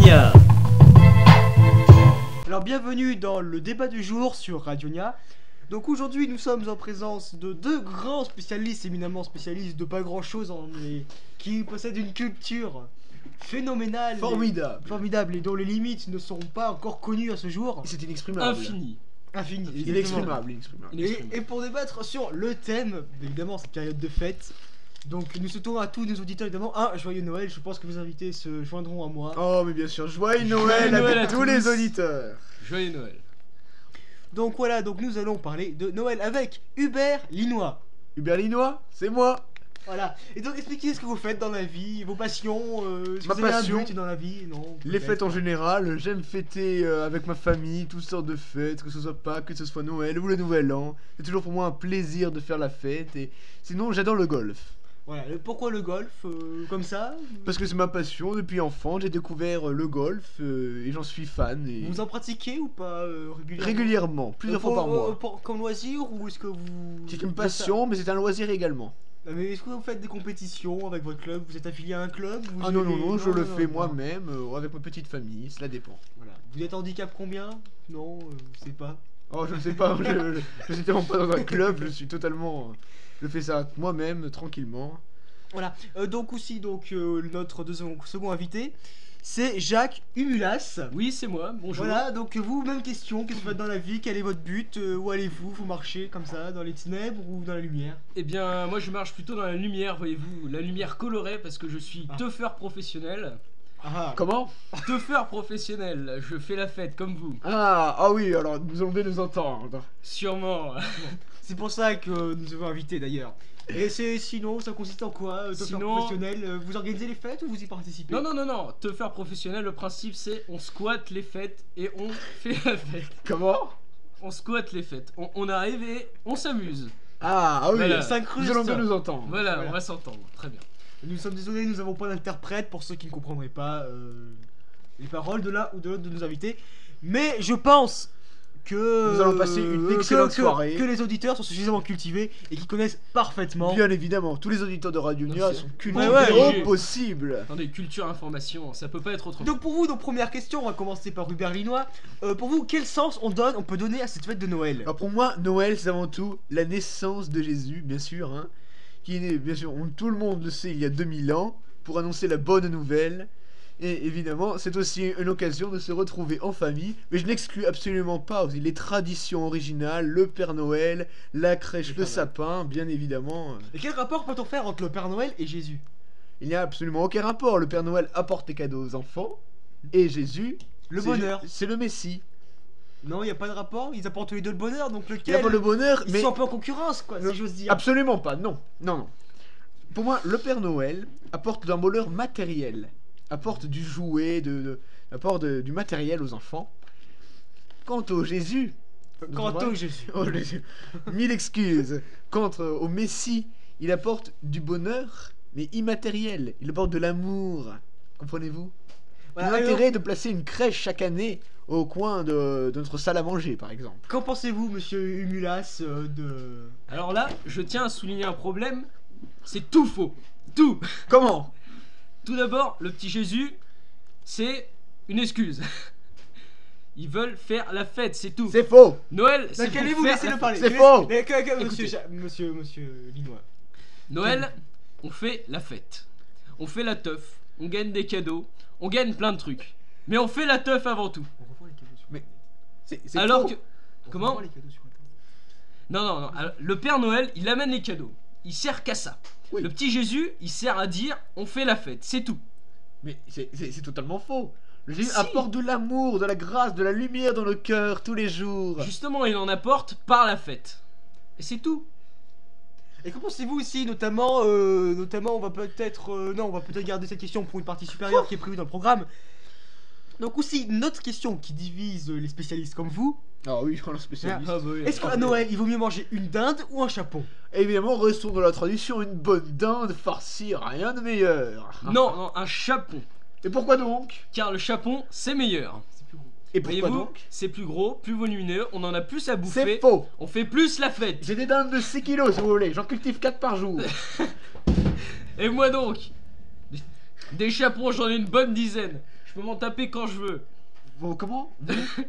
Radionia. Alors bienvenue dans le débat du jour sur Radionia. Donc aujourd'hui nous sommes en présence de deux grands spécialistes, éminemment spécialistes de pas grand chose, mais qui possèdent une culture phénoménale, formidable et dont les limites ne seront pas encore connues à ce jour. C'est inexprimable. Infini. Inexprimable. Et pour débattre sur le thème, évidemment cette période de fête, donc nous souhaitons à tous nos auditeurs évidemment un joyeux Noël. Je pense que vos invités se joindront à moi. Oh mais bien sûr, joyeux Noël à tous les auditeurs. Joyeux Noël. Donc voilà, donc nous allons parler de Noël avec Hubert Linois. Hubert Linois, c'est moi. Voilà. Et donc expliquez ce que vous faites dans la vie, vos passions, si Ma vous avez passion, un but dans la vie, non. Les fêtes en général, j'aime fêter avec ma famille, toutes sortes de fêtes, que ce soit Pâques, que ce soit Noël ou le Nouvel An. C'est toujours pour moi un plaisir de faire la fête et sinon j'adore le golf. Voilà, pourquoi le golf comme ça? Parce que c'est ma passion depuis enfant, j'ai découvert le golf et j'en suis fan. Et... Vous en pratiquez ou pas régulièrement, plusieurs fois par mois. Comme loisir ou est-ce que vous... C'est une passion mais c'est un loisir également. Mais est-ce que vous faites des compétitions avec votre club? Vous êtes affilié à un club? Ah non, je le fais moi-même avec ma petite famille, cela dépend. Voilà. Vous êtes handicap combien? Non, je sais pas. Oh, je ne sais pas, je suis tellement pas dans un club, je suis totalement... Je fais ça moi-même, tranquillement. Voilà, donc aussi, notre second invité, c'est Jacques Humulas. Oui, c'est moi, bonjour. Voilà, donc vous, même question, qu'est-ce que vous faites dans la vie? Quel est votre but? Où allez-vous? Vous marchez comme ça, dans les ténèbres ou dans la lumière? Eh bien, moi je marche plutôt dans la lumière, voyez-vous, la lumière colorée parce que je suis teufeur professionnel. Ah. Comment? Teufeur professionnel, je fais la fête comme vous. Ah oui, alors nous allons bien nous entendre. Sûrement. C'est pour ça que nous avons invité d'ailleurs. Et sinon, ça consiste en quoi? Teufeur professionnel, vous organisez les fêtes ou vous y participez? Non, teufeur professionnel, le principe c'est on squatte les fêtes et on fait la fête. Comment? On squatte les fêtes, on arrive et on s'amuse. Ah oui, voilà. Nous allons bien nous entendre. Voilà, on va s'entendre, très bien. Nous sommes désolés, nous n'avons pas d'interprète pour ceux qui ne comprendraient pas les paroles de l'un ou de l'autre de nos invités. Mais je pense que nous allons passer une excellente soirée. Que les auditeurs sont suffisamment cultivés et qui connaissent parfaitement. Bien évidemment, tous les auditeurs de Radionia sont cultivés au possible. Attendez, culture, information, ça peut pas être autrement. Donc pour vous, donc première question, on va commencer par Hubert Linois. Pour vous, quel sens on peut donner à cette fête de Noël? Alors pour moi, Noël c'est avant tout la naissance de Jésus, bien sûr, hein, qui est né, bien sûr, tout le monde le sait, il y a 2000 ans, pour annoncer la bonne nouvelle. Et évidemment, c'est aussi une occasion de se retrouver en famille, mais je n'exclus absolument pas aussi les traditions originales, le Père Noël, la crèche, le sapin, bien évidemment. Et quel rapport peut-on faire entre le Père Noël et Jésus? Il n'y a absolument aucun rapport. Le Père Noël apporte des cadeaux aux enfants, et Jésus, le bonheur. C'est le Messie. Non, il n'y a pas de rapport, ils apportent les deux le bonheur, donc lequel? Il apporte le bonheur, mais... Ils sont un peu en concurrence, quoi, si j'ose dire. Absolument pas, non. Pour moi, le Père Noël apporte un bonheur matériel. Apporte du jouet, apporte du matériel aux enfants. Quant au Jésus... Mille excuses. Quant au Messie, il apporte du bonheur, mais immatériel. Il apporte de l'amour. Comprenez-vous? Voilà, l'intérêt de placer une crèche chaque année au coin de notre salle à manger, par exemple. Qu'en pensez-vous, monsieur Humulas, de... Alors là, je tiens à souligner un problème. C'est tout faux. Tout. Comment? Tout d'abord, le petit Jésus, c'est une excuse. Ils veulent faire la fête, c'est tout. C'est faux. Noël, c'est pour vous faire laissez le parler. C'est faux. Monsieur Linois. Noël, on fait la fête. On fait la teuf. On gagne des cadeaux. On gagne plein de trucs. Mais on fait la teuf avant tout. On revoit les cadeaux sur Mais c'est alors faux. que... On Comment? revoit les cadeaux sur Non. Alors, le Père Noël, il amène les cadeaux. Il sert qu'à ça. Oui. Le petit Jésus, il sert à dire on fait la fête, c'est tout. Mais c'est totalement faux. Le Jésus apporte de l'amour, de la grâce, de la lumière dans nos cœurs tous les jours. Justement, il en apporte par la fête. Et c'est tout. Et qu'en pensez-vous aussi, notamment, on va peut-être garder cette question pour une partie supérieure qui est prévue dans le programme. Donc aussi, une autre question qui divise les spécialistes comme vous. Ah oui, on est spécialiste. Est-ce qu'à Noël, il vaut mieux manger une dinde ou un chapon? Évidemment, restons dans la tradition, une bonne dinde farcie, rien de meilleur. Non, un chapon. Et pourquoi donc? Car le chapon, c'est meilleur. C'est plus gros. Et pourquoi Voyez-vous, donc? c'est plus gros, plus volumineux, on en a plus à bouffer. C'est faux. On fait plus la fête. J'ai des dindes de 6 kilos si vous voulez, j'en cultive 4 par jour. Et moi donc, des chapons, j'en ai une bonne dizaine. Je peux m'en taper quand je veux. Bon, comment?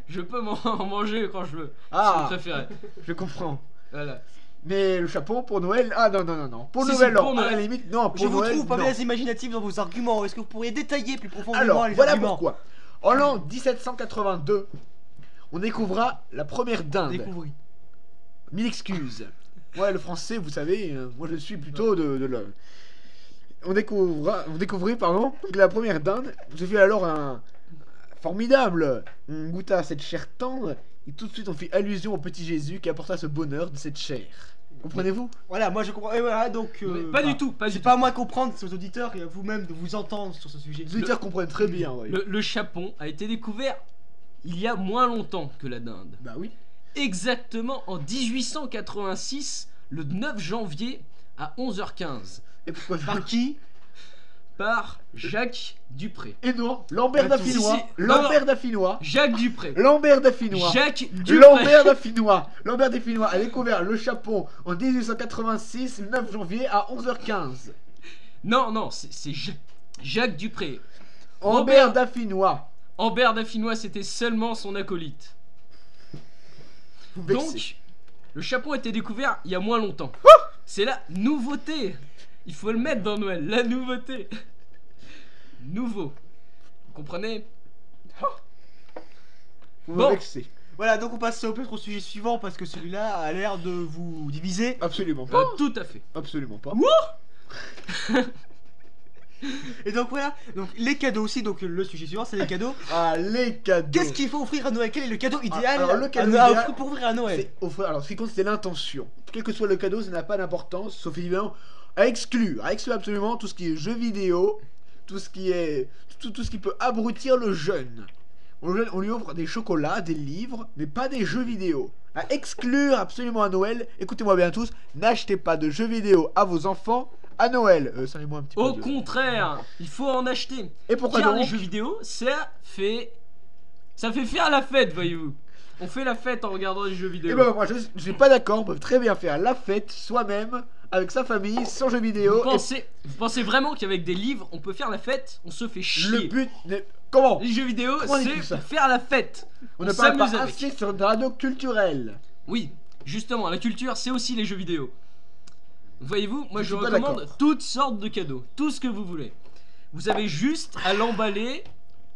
Je peux m'en manger quand je veux. Ah. Si vous préférez. Je comprends. Voilà. Mais le chapon pour Noël, ah non, non, non, non. Pour Si, Noël, si, non. pour À la Noël. limite, non. Pour Je vous Noël, trouve pas non. bien imaginatif dans vos arguments. Est-ce que vous pourriez détailler plus profondément Alors, les voilà arguments? pourquoi. En l'an 1782, on découvrira la première dinde. Découvrir. Mille excuses. Ouais, le français, vous savez, moi je suis plutôt de le. On découvrit, pardon, donc la première dinde. J'ai fait alors un formidable. On goûta cette chair tendre et tout de suite on fit allusion au petit Jésus qui apporta ce bonheur de cette chair. Comprenez-vous? Voilà, moi je comprends. Et voilà, donc. Mais pas du tout, pas du C'est tout. pas à moi de comprendre, c'est aux auditeurs et à vous-même de vous entendre sur ce sujet. Les auditeurs comprennent très bien, ouais. Le chapon a été découvert il y a moins longtemps que la dinde. Bah oui. Exactement en 1886, le 9 janvier à 11h15, Et pourquoi Par qui? par Jacques Dupré. Et non, Lambert Attends, d'Affinois. si, si. Lambert d'Affinois. Jacques Dupré. Lambert d'Affinois. Jacques Dupré. Lambert d'Affinois. Lambert d'Affinois a découvert le chapon en 1886, le 9 janvier à 11h15. Non, non, c'est Jacques Dupré. Lambert d'Affinois. Ambert d'Affinois, c'était seulement son acolyte. Vous vexez. Donc, le chapon a été découvert il y a moins longtemps. C'est la nouveauté. Il faut le mettre dans Noël, la nouveauté. Nouveau. Vous comprenez? Vous Bon. me vexez. Voilà, donc on passe peut-être au sujet suivant parce que celui-là a l'air de vous diviser. Absolument pas. Tout à fait. Absolument pas. Et donc voilà, donc les cadeaux aussi, donc le sujet suivant c'est les cadeaux. Ah, les cadeaux. Qu'est-ce qu'il faut offrir à Noël? Quel est le cadeau idéal alors, le cadeau à idéal, offrir pour ouvrir à Noël? C'est offrir. Alors, ce qui compte, c'est l'intention. Quel que soit le cadeau, ça n'a pas d'importance, sauf évidemment à exclure absolument tout ce qui est jeux vidéo, tout ce qui est tout ce qui peut abrutir le jeune. On lui offre des chocolats, des livres, mais pas des jeux vidéo. À exclure absolument à Noël. Écoutez-moi bien tous, n'achetez pas de jeux vidéo à vos enfants à Noël. Servez-moi un petit Au peu de... contraire, il faut en acheter. Et pourquoi Car donc les jeux vidéo, ça fait faire la fête, voyez-vous. On fait la fête en regardant les jeux vidéo. Et ben moi je suis pas d'accord, on peut très bien faire la fête soi-même, avec sa famille, sans jeux vidéo. Vous pensez vraiment qu'avec des livres, on peut faire la fête? On se fait Le chier. but n'est... Comment? Les jeux vidéo, Comment on dit c'est tout ça pour faire la fête. On On ne parle s'amuse pas avec. assez sur une radio culturelle. Oui, justement, la culture, c'est aussi les jeux vidéo. Voyez-vous, moi Je je suis pas recommande d'accord. toutes sortes de cadeaux, tout ce que vous voulez. Vous avez juste à l'emballer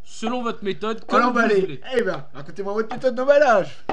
selon votre méthode, On comme vous l'emballer. voulez. Eh ben, racontez-moi votre méthode d'emballage.